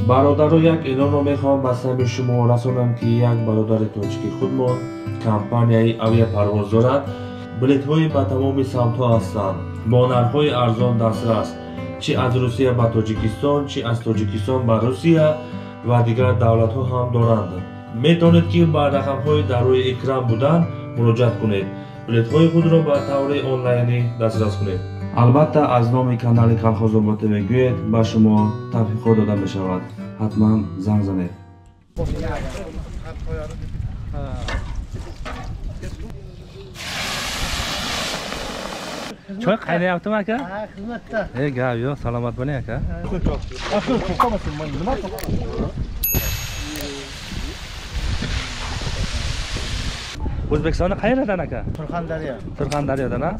برادرو یک اعلان رو میخوام به سمع شما رسانم که یک برادر تاجیکی خودمان کمپانیای آویاپرواز دارد. بلیط های به تمام سمت ها هستند با نرخ های ارزان دسترس، چی از روسیه به تاجیکستان، چی از تاجیکستان به روسیه و دیگر دولت ها هم دارند. میتونید که با رقم های در روی اکران بودن مراجعه کنید. بلیط های خود را به طور آنلاینی دسترس کنید. البته از نام کانال کالخوز آباد میگوید به شما تبلیغات داده می شود. حتما زنگ زنید. چای qaynayaptimi aka? Ha, xizmatda. Gap yo'q, salomat bo'ling aka. O'zbekistonda qayerdan aka? Surxondaryo. Surxondaryodan a?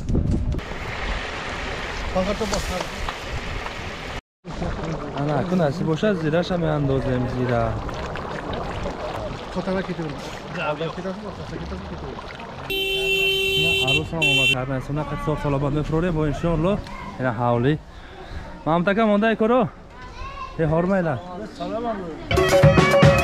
Hozirda boshqa. Ana, kunasi bo'sha zira shamandozlaymiz zira. Xotara ketaveramiz. Ketamiz, boshqa ketamiz. Arosan اومد. هر نسونه قد صاف سلامت میفروره با ان شاء الله. اینا حوالی. مامتا که مونده کرو. یه هرمایلا. سلام علیکم.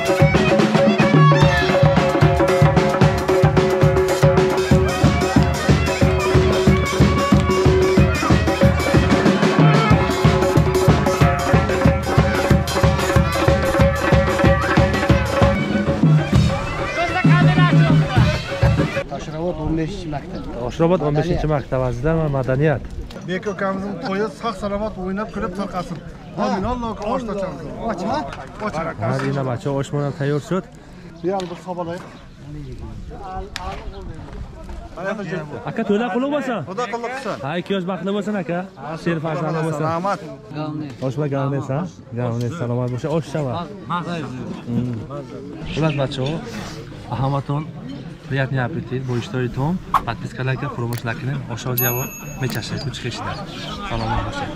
Oshrobod 15-maktab azizlar va madaniyat. Bek akamizning to'yi sog' salomat o'ynab kulib tarqasin. Amin Allohga osh ochamiz. Och. Marina bacha oshmon ham tayyor shud. Real bir sobalayib. Aka to'la quloq bo'lsin. Xudo qilib qilsin. Ha, 2 yosh baxtli bo'lsin aka. Sher farzandi bo'lsin. Rahmat. Oshma gavnes ha. Gavnes salomat bo'lsa oshchava. Xulas bacha. Ahamaton приятный аппетит, bo'yishtoy tom, подпискаlarga, xurmoshlarga, oshoziyavor, mechashlar, kuchkashlar. Salomat bo'lsin.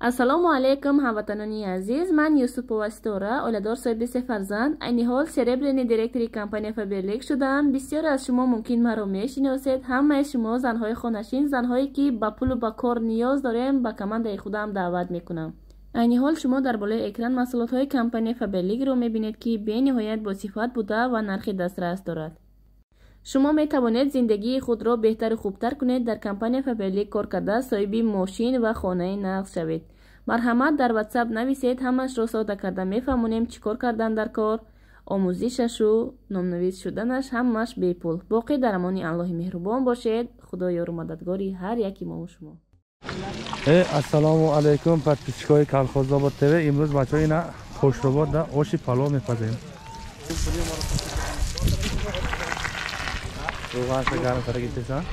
Assalomu alaykum hamvatanoni aziz. Men Yusuf Povastora, oilador sohibi 3 farzand, ayni hol Serebryny direktori kompaniya Faberlik shudam. Bisyor az shuma mumkin maro meshinosid. Hamma shuma zanhoy xonashin, zanhoyi ki ba pul va kor niyoz dorem ba komandayi khudam da'vat mekunam. Ayni hol shuma dar bolay ekran mahsulothoyi kompaniya Faberlik ro mebined ki benihoyat bo sifat buda va narxi dastras dorad. شما می توانید زندگی خود را بهتر و خوبتر کنید. در کمپانی فبرلیک کار کرده صاحب ماشین و خانه نقد شوید. مرحمت در واتساپ نویسید، همش را ساده کرده میفهمونیم چیکار کردن در کار، آموزشش و نامنویس شدنش همش بی پول. باقی در امان الله مهربان باشید. خدا یار و مددگاری هر یکی ما و شما. السلام علیکم подписчикои Колхоз Obod TV. امروز بچه‌ها اینا خوشربات دا آش پلو میپزیم. روغن گرم کرده گیتیسن.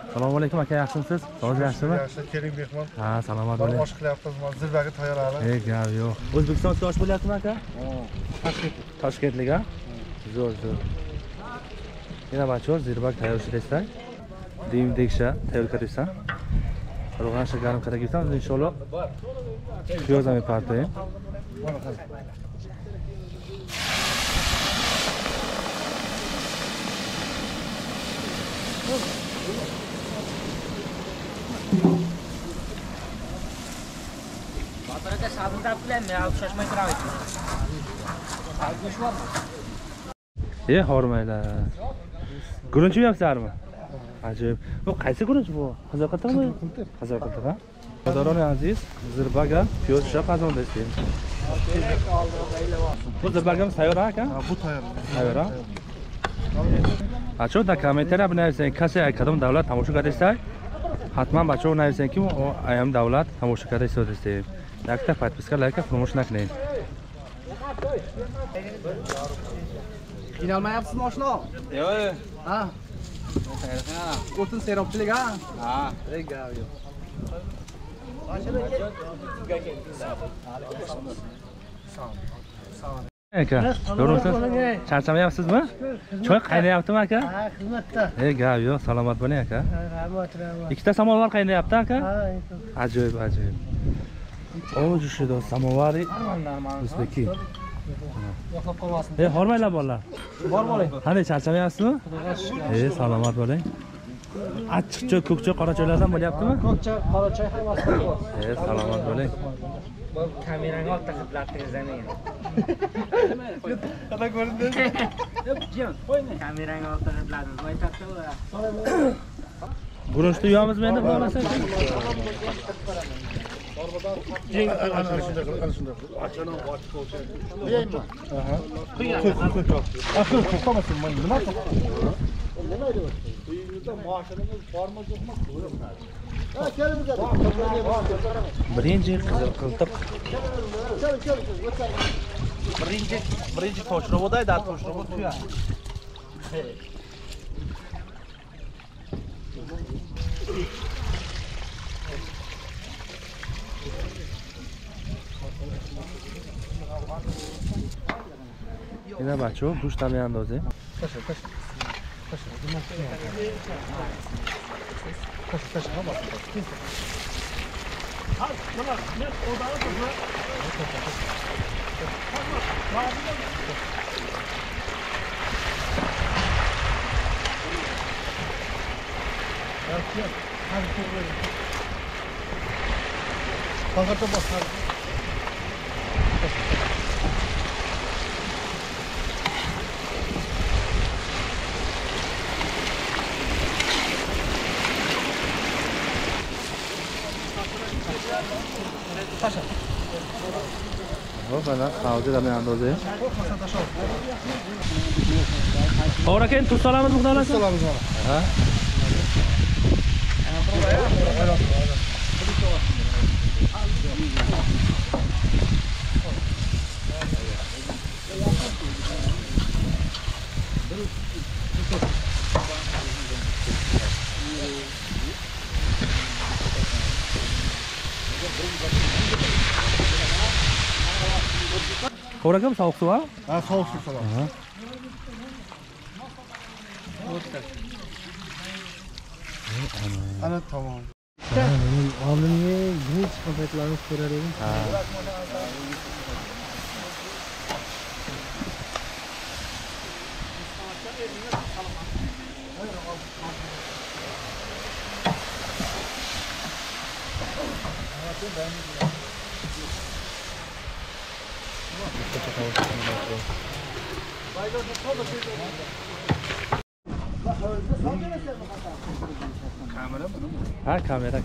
Assalomu alaykum aka, yaxshimisiz? Sog'liq yaxshimi? Yaxshi, keling mehmon. Ha, salomat bo'ling. Osh qilyapmiz, zirvaga tayyorladi. Gap yo'q. O'zbekistonda osh bo'lyaptimi aka? Toshkentlik a? Zo'r. Yana bachor zirvak tayyor ishlaysan. Deksha tayyor qilsan. Ro'g'an shakarni qara gitamiz inshaalloh. Piyoz ham partayin. Hormaylar. Guruch yo'qsizmi? Ajoyib. Bu qaysi guruch bu? Hazoqatmi? Hazoqatmi? Qadrdon aziz, zirbaga piyoz shab qazondasiz. Bu zirbagam tayyor aka? Bu tayyor. Tayyor. Acho da kommentarya binaysan, kase kadam davlat tomosha qilsay, hatman bacho naysan ki ayam davlat tomosha qilsay. Yakta подписка, лайк, хурмош накнед. Qiynalmayapsizmi oshno? Yo'q. Ha. O'tin serobchilik ha? Ha. Gap yo'q. Aka, to'g'rimi? Charchamayapsizmi? Choy qaynayaptimi aka? Ha, xizmatda. Gap yo'q, salomat bo'ling aka. Rahmat. Ikkita samovar qaynayapti aka? Ha, ajoyib. O jushida samovari o'zbeki. Hormaylar bolalar. Boring. Qanday charchamayapsizmi? Salomat bo'ling. Achchiq choy, ko'k choy, qora choylardan bo'lyaptimi? Ko'k choy, qora choy hammasi bor. Salomat bo'ling. Kamerang oltida qiblatingizdan ekan. Qana ko'rindi? Kamerang oltida qiblatingiz voy katta. Guruchni yuyamizmi endi xudo xolasa? Birinchi qizil qiltiq. Birinchi toshrovoday, dar toshrovo tuya. Ina bacho, dush tam andoze. Mana savdo da andoze. Ora keyin tuz solamiz, xudo xolasa. Solamiz. Ha. Ora kim sovuq suv ha? Ha, sovuq suv solamiz. Ana tamam. Oldingi g'uj qiliblarni ko'rar edim. Ha, kamera.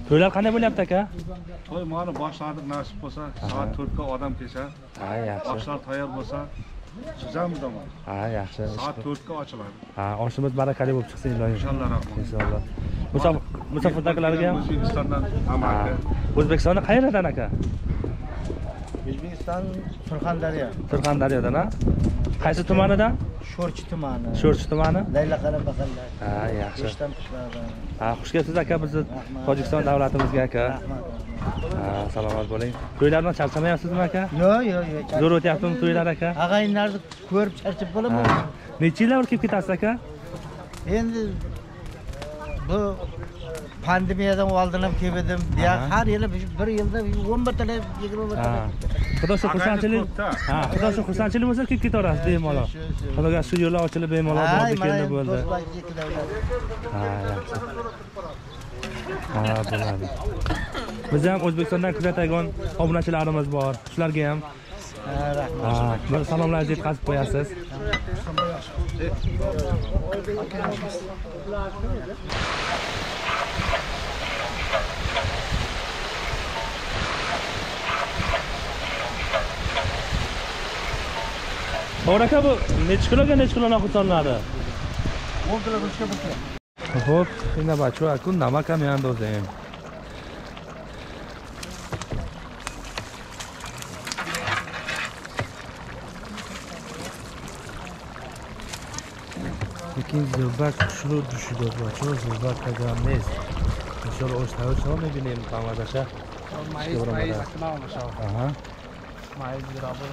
To'ylar qanday bo'lyapti aka? To'y mana boshladik nasib bo'lsa, soat 4 ga odam kelsa, Ha, yaxshi. oshlar tayyor bo'lsa, suzamiz ham. Ha, yaxshi. Soat 4 ga ochiladi. Ha, oshimiz barakali bo'lib chiqsin iloyim. Inshaalloh rahmat. Inshaalloh. Musofirdagilarga ham O'zbekistondan amaki. O'zbekistonda qayerdan aka? O'zbekiston Surxondaryo, Surxondaryodan, ha? Qaysi tumanidan? Sho'rchi tumani. Sho'rchi tumani? Laylaqal'a mahalla. Ha, yaxshi. Eshdan pishlardan. Ha, xush kelibsiz aka bizni Tojikiston davlatimizga aka. Ha, salomat bo'ling. To'ylardan charchamayapsizmi aka? Yo'q. Zo'r o'tyaptimi to'ylar aka? Ag'ayinlarni ko'rib charchab bo'laman. Necha yillar bo'lib kelib ketasiz aka? Endi bu pandemiyadan oldin ham keldim. Har yili bir yilda 11 tala 20 tala. Xudo shu xursandchilik. Ha, xudo shu xursandchilik bo'lsa kelib ketaverasiz bemalol. Xudoga shu yo'llar ochilib bemalol borib keldi bo'ldi. Ha, yaxshi. Ha, bo'ladi. Biz ham O'zbekistondan kuzatayotgan obunachilarimiz bor. Shularga ham rahmat. Bir salomlaringizni yetkazib qo'yasiz. Aka bu necha kilo noxud solinadi? 10 kilo ruchka bo'lsa. Xo'p, endi bacho, kun namak ham yandozim. Lekin zilbak kuchli tushdi bacho, zilbak qilganmiz. Inshaalloh o'shtaga me'binем tamazasha. Mayiz akmalmasha. Aha. Mayiz zirabı.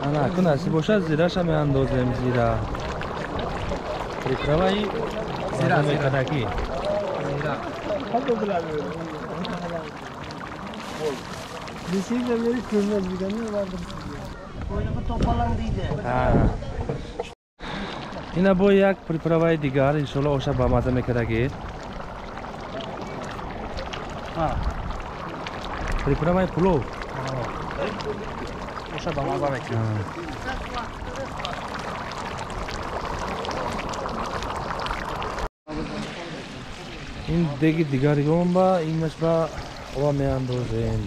Ana, kunasi bo'sha zira shami andozim zira. Прикрывай Amerikadagi. Desinglar beri ko'rmaz deganni ularni. Qo'yni to'palang deydi. Ha. Ina bu yak pripravay digar inshaalloh o'sha bamaza Amerikadagi. Ha. Pripravay plov. O'sha bamaza ekan. این دیگه دیگری گم با این مش با آوا میاندازیم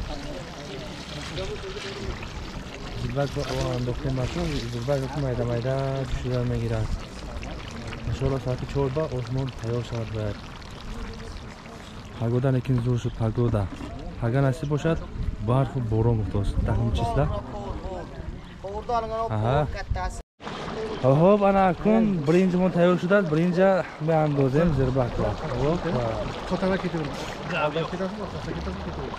زیباک با آوا انداخته ماشون زیباک تو میدا شروع میگیرد انشالله ساعت 4 با osmon tayyor شود باید پاگودا نکین زور شد پاگودا اگر نصیب باشد برف و بارون افتاد تخمین چیزلا آها Xo'p, ana kun birinchi mon tayyor shudad, birinchi meandozim zirbaklar. Xo'p. Fotoğraf ketaverin. Ketasiz, orqasiga ketasiz, ketaverin.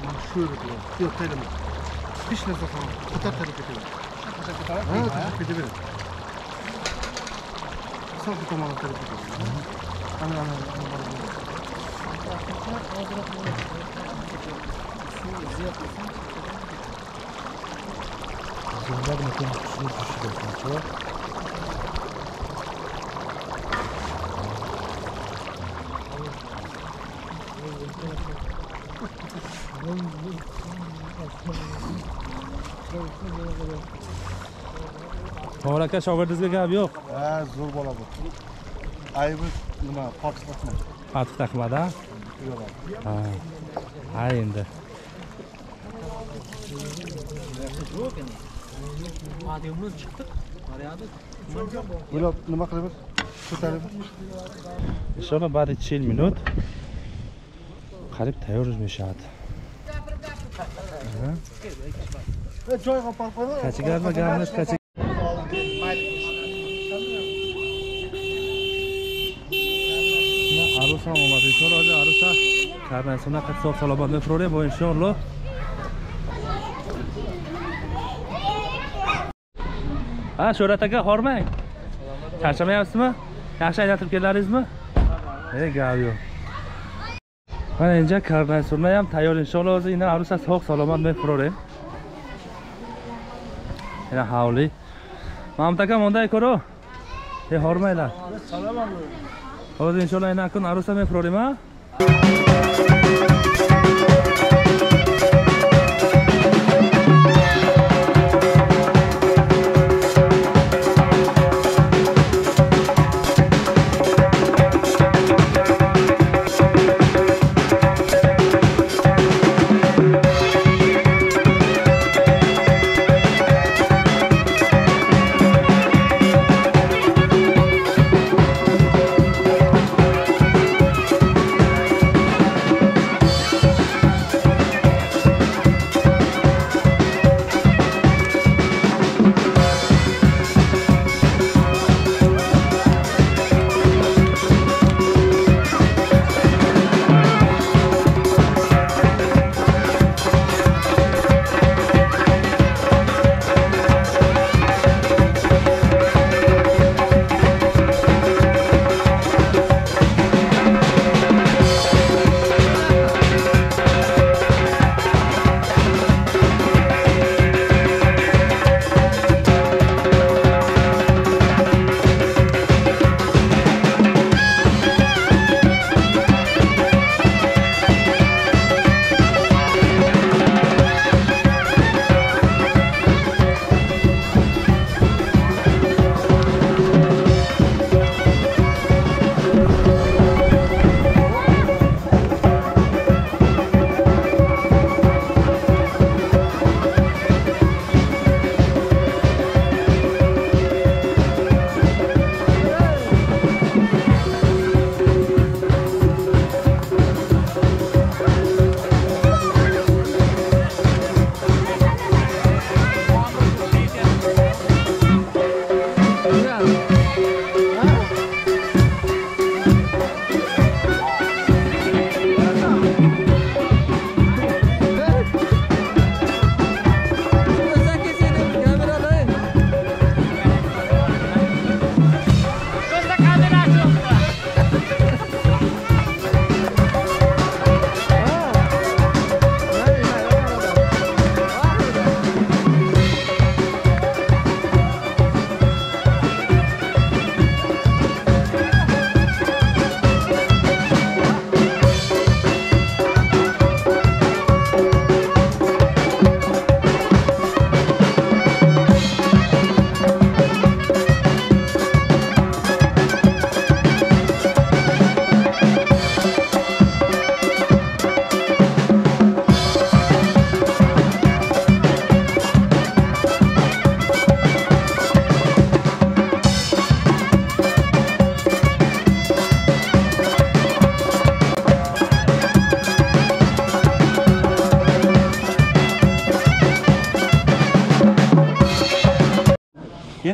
Mana shu yerda. Yo'q, taylama. Hech narsa qilma. Ko'tarib ketaverin. Ha, ketaverin. Sal bu tomonga taraf ketaverin. Ana. Zirbak mekan tushib tursin. To'g'ri aka, shogirdingizga gap yo'q. Ha, zo'r bola bu. Aybi nima, farq qilmaydi. Farq taqmada? Yo'q. Ha. Ha endi. Bo'lib nima qilamiz? Ko'tarib. İnşallah بعد 40 minut qarib tayyor bo'lishadi. Joyga olib qo'ying. Kachigarma gamimiz kachig. Arusa omadi inshaalloh hozir arusa karnasini qattiq salomat mefrore bu inshaalloh. Ha, Sho'rat aka, hormang. Charchamayapsizmi? Yaxshi aylantirib keldingizmi? Gap yo'q. Mana endi karnasurni ham tayyor inshaalloh hozir ina arusa sog' salomat mefrore. Ina havli. Mahmud aka, monday ko'ro. Hormanglar. Salomat. Hozir inshaalloh ina kun arusa mefrore ma.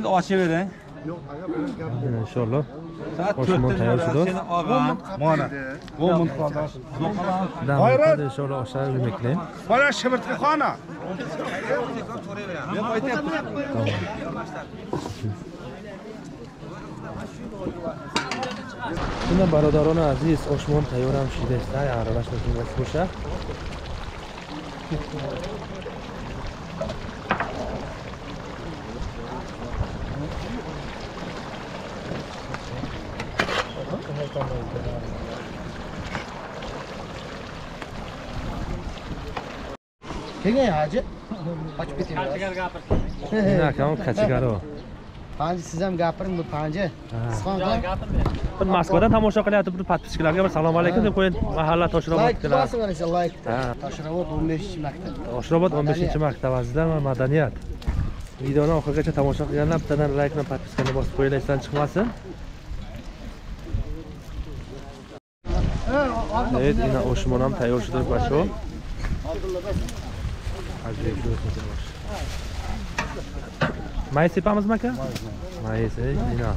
Endi ochavering. İnşallah. Osmon tayyorchidir. Mana. Mo'min qardosh. Damda inşallah aşağı yemeklayim. Mana shibirtli xona. Bunda barodaron aziz Osmon tayyoram shidesta, aralashtirib qo'sha. Kelgan hacı. Qochib keting. Nima kam kachigaro. Panji siz ham gapiring bu panji. Bir Moskvadan tomosha qilyapti, bir podpiskalarga bir salom alaykum deb qo'ying. Mahalla Toshrobod Like kelar. bosing mana shu like. Toshrobod 15-maktab. Toshrobod 15-maktab azizlar va madaniyat. Videoni oxirigacha tomosha qilganlar bittadan like bilan podpiskani bosib qo'yinglar, esdan chiqmasin. Evet, yine Osmon ham tayyorchidir bacho. Mayis sepamizmi aka? Mayis, yine.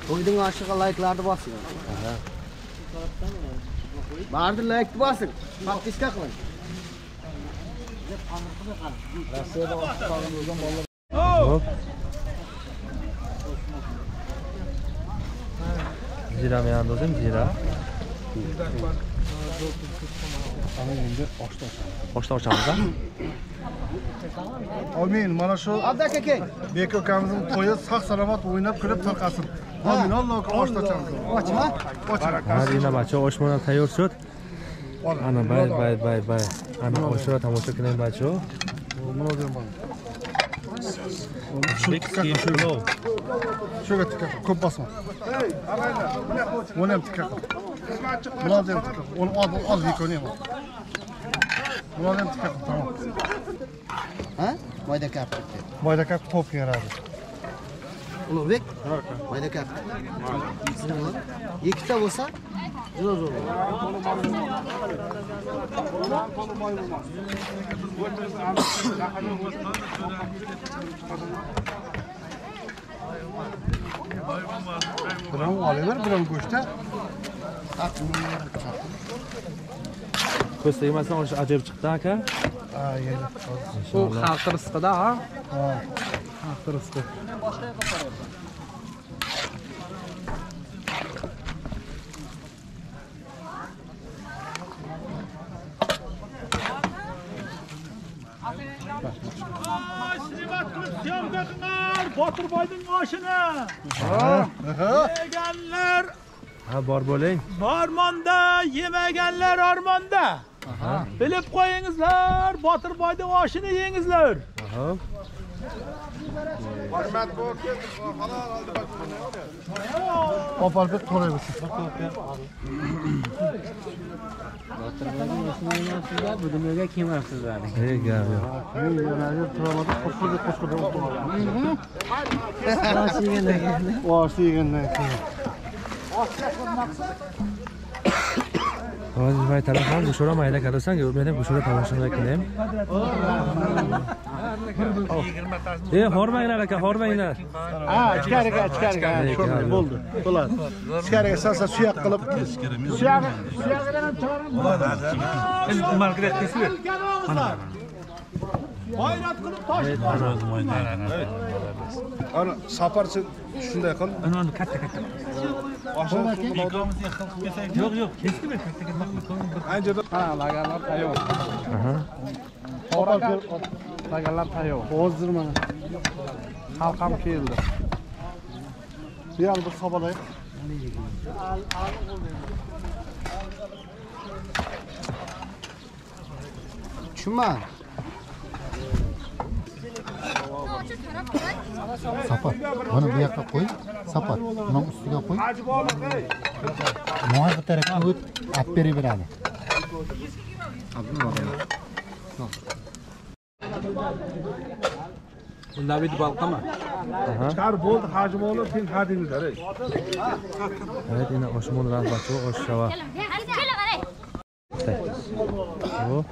Qo'yning oshiga like'larni bosing. Barda like bosing. Podpiska qiling. Hop. Zira mı yandozum? Zira. Ana endi Boshdan ochamiz ha? Amin. Mana shu Abdaka keng. Bek akamizning to'yi sog' salomat o'ynab kulib tarqasin. Amin. Alloh oshda chansin. Ochma. Hadi yine bacho Osmon ham tayyor shud. Ana bay. Ana oshira tomosha qiling bacho. Şöyle tıkak, ko'p basma. Onu ham tıkak. Bunu ham tıkak. Onu al yıkanı hem. Bunu ham tıkak, tamam. Ha? Mayda kapti. Mayda kap top yaradi. Ulug'bek. Mayda kapti. Ikkita bo'lsa, juda zo'r. Biram olaver, biram go'shtda. Ko'z tegmasdan o'sha ajoyib chiqdi aka. Ha, yeydi. Bu Xalq rizqida, ha? Ha. Xalq rizqi. Botirboyning oshini. Yeganlar ha bor bo'ling. bormonda, yemaganlar ormonda. Bilib qo'yingizlar, Botirboyning oshini yengizlar. Hop. Hurmat bo'lsin. Halol oldi bak. Opalbek to'raymiz. Bu dunyoga kelmabsizlar. Ey gap yo'q. Osh yegandan keyin. Hozir aytalar ham bu sho'ra mayda qarasan, men bu sho'ra tomosha qilayim. Hormanglar aka, hormanglar. Ha, ichkariga. Bo'ldi. Bo'ladi. Ichkariga salsa suyak qilib. Suyagidan ham chiqaramiz. Margaret kesib. Bayrat qilib tosh. Ana safarchi shunday qil. Ana katta. Yo'q, kesib Anjada Ha, laganlar tayyor. Aha. Laganlar tayyor. hozir mana. Xalq ham keldi. Real bir sabalay. Tushunma. Sapat. Buni bu yoqqa qo'y. Sapat. Buni ustiga qo'y. Moy bu tarafga o't, olib beraveradi. Bunda bir balqama. Chiqar bo'ldi, hajm olib, keyin hadingizlar. Evet, yine Osmon bilan bacho oshshava. Hop.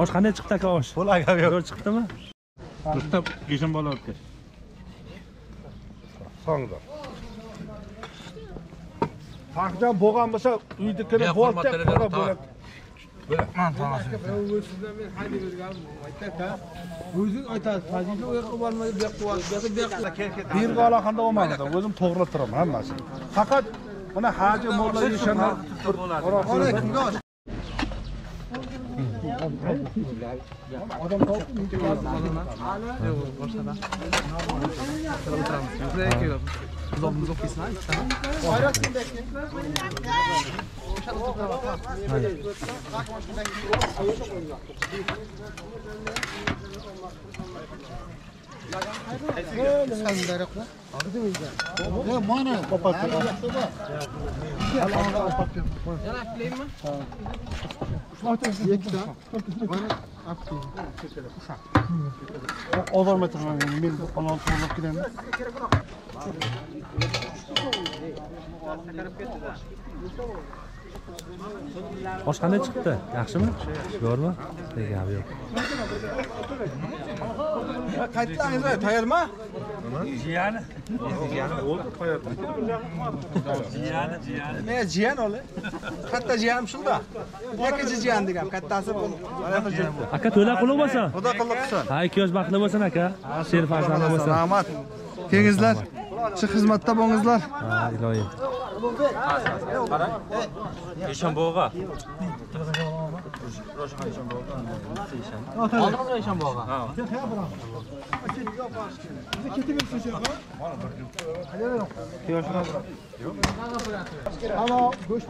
Osh qanday chiqdi aka osh? Bo'lak yo'q. Zo'r chiqdimi? Rustam geshin bola o'tdi. Sog'da. Taqdan bo'lgan bo'lsa, uynikini bo'lsa bo'lak. Men tanasi. O'zing aytasiz, fazila u yoqqa bormaydi, bu yoqqa bormaydi, bu yoqqa. Bir aloqada olmaydi. O'zim to'g'rilab turaman hammasini. Faqat mana haji mo'lla yeshanar. Ona kimga osh? Odam topib uyga boradi. Yo'q, boshqa. Zombiz ofisna, Ozometr men olib kelaman. Osh qanday chiqdi? Yaxshimi? Zo'rmi? Gap yo'q. Qaytdingiz, tayyormi? Jiyani. Jiyani bo'ldi, tayyormi? Jiyani. Men jiyan ola. Katta jiyanim shunda. Yakkachi jiyan degan, kattasi bu. Aka to'la quloq bo'lsin. Xudo qilib qilsin. Ha, 2 yosh baxtli bo'lsin aka. Sher farzandi bo'lsin. Rahmat. Kengizlar, shu xizmatda bo'lingizlar. Ha, iloyim. Eshonbo'g'a. Oldingizmi Eshonbo'g'a? Ha. Alo, go'sht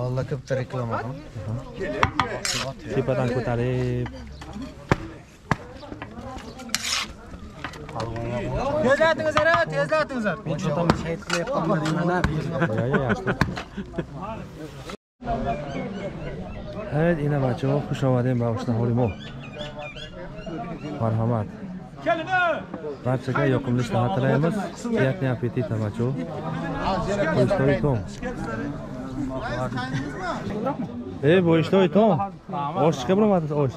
Allah ko'pda reklama qilib. Tepadan ko'tarib. Tezlatingizlar, tezlatingizlar. Men cho'tamni shahid qilyapman mana. Yo'q, yaxshi. Evet, ina bacho, xush omading bag'ishlar Holimo. Marhamat. Barchaga yoqimli islohot tilaymiz. Приятный аппетит, bacho. Bo'yishtoy tom. Bo'yishtoy tom. Oshga biromadsiz, osh.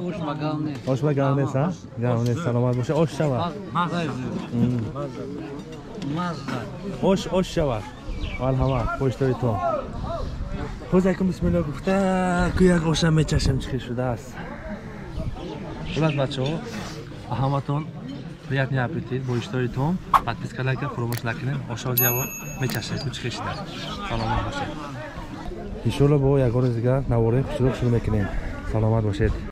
Osh magalni. Osh magalni, ha? Galni salomat bo'lsa, osh shavar. Mazza. Osh shavar. Marhamat, bo'yishtoy tom. Хозяйка, bismillah, gufta, kuyak o'shamay chashim chiqish udas. Ulas bacho, ahamaton, приятный аппетит, bo'yishtoy tom, подписка лайка, промоушен лайкini, oshoziyavo mechashim chiqishda. Salomat bo'lsin. Inshaalloh bu yagorizga navoring xushroq shulmakining. Salomat bo'lsin.